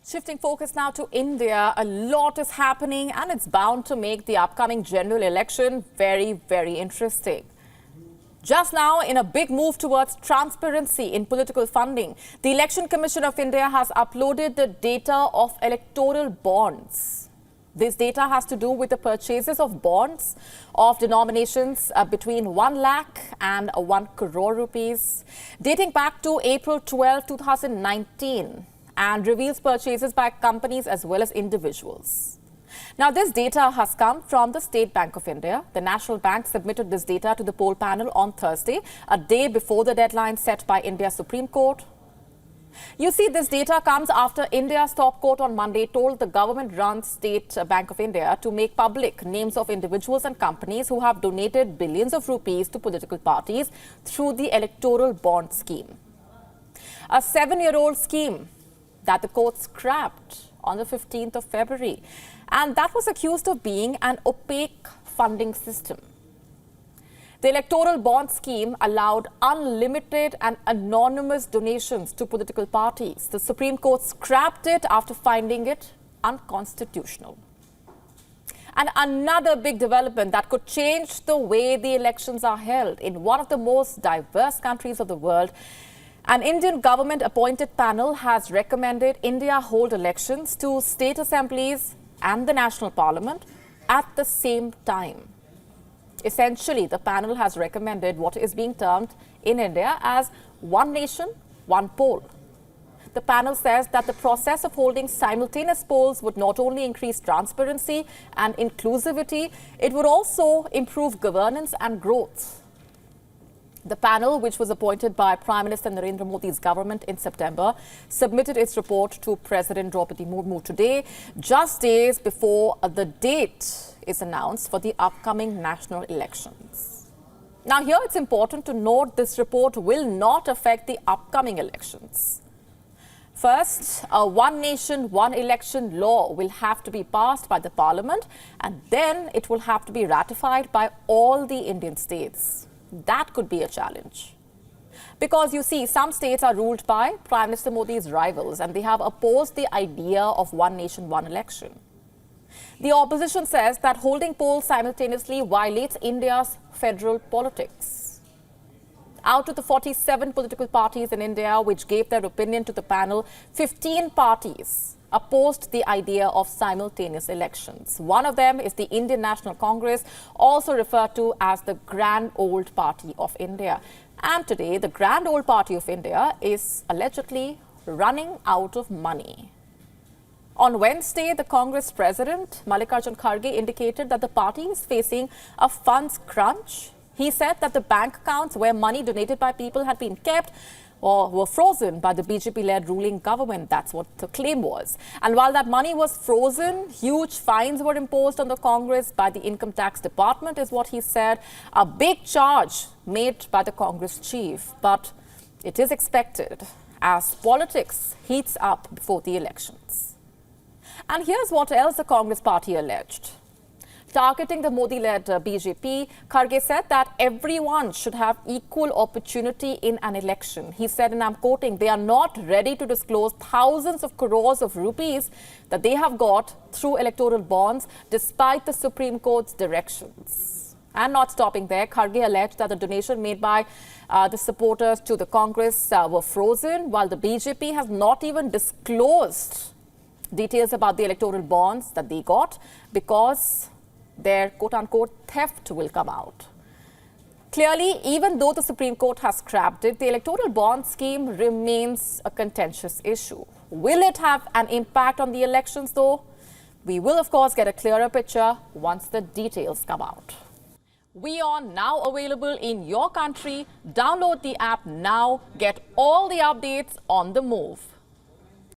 Shifting focus now to India, a lot is happening and it's bound to make the upcoming general election very, very interesting. Just now, in a big move towards transparency in political funding, the Election Commission of India has uploaded the data of electoral bonds. This data has to do with the purchases of bonds of denominations between 1 lakh and 1 crore rupees, dating back to April 12, 2019. And reveals purchases by companies as well as individuals. Now, this data has come from the State Bank of India. The National Bank submitted this data to the poll panel on Thursday, a day before the deadline set by India's Supreme Court. You see, this data comes after India's top court on Monday told the government-run State Bank of India to make public names of individuals and companies who have donated billions of rupees to political parties through the electoral bond scheme. A 7-year-old scheme that the court scrapped on the 15th of February, and that was accused of being an opaque funding system. The electoral bond scheme allowed unlimited and anonymous donations to political parties. The Supreme Court scrapped it after finding it unconstitutional. And another big development that could change the way the elections are held in one of the most diverse countries of the world. An Indian government-appointed panel has recommended India hold elections to state assemblies and the national parliament at the same time. Essentially, the panel has recommended what is being termed in India as one nation, one poll. The panel says that the process of holding simultaneous polls would not only increase transparency and inclusivity, it would also improve governance and growth. The panel, which was appointed by Prime Minister Narendra Modi's government in September, submitted its report to President Draupadi Murmu today, just days before the date is announced for the upcoming national elections. Now, here it's important to note this report will not affect the upcoming elections. First, a one nation, one election law will have to be passed by the parliament, and then it will have to be ratified by all the Indian states. That could be a challenge. Because you see, some states are ruled by Prime Minister Modi's rivals and they have opposed the idea of one nation, one election. The opposition says that holding polls simultaneously violates India's federal politics. Out of the 47 political parties in India which gave their opinion to the panel, 15 parties opposed the idea of simultaneous elections. One of them is the Indian National Congress, also referred to as the Grand Old Party of India. And today, the Grand Old Party of India is allegedly running out of money. On Wednesday, the Congress president, Mallikarjun Kharge, indicated that the party is facing a funds crunch. He said that the bank accounts where money donated by people had been kept or were frozen by the BJP-led ruling government. That's what the claim was. And while that money was frozen, huge fines were imposed on the Congress by the Income Tax Department, is what he said. A big charge made by the Congress chief. But it is expected as politics heats up before the elections. And here's what else the Congress party alleged. Targeting the Modi-led BJP, Kharge said that everyone should have equal opportunity in an election. He said, and I'm quoting, they are not ready to disclose thousands of crores of rupees that they have got through electoral bonds despite the Supreme Court's directions. And not stopping there, Kharge alleged that the donation made by the supporters to the Congress were frozen, while the BJP has not even disclosed details about the electoral bonds that they got because their quote-unquote theft will come out. Clearly, even though the Supreme Court has scrapped it, the electoral bond scheme remains a contentious issue. Will it have an impact on the elections, though? We will, of course, get a clearer picture once the details come out. WION now available in your country. Download the app now. Get all the updates on the move.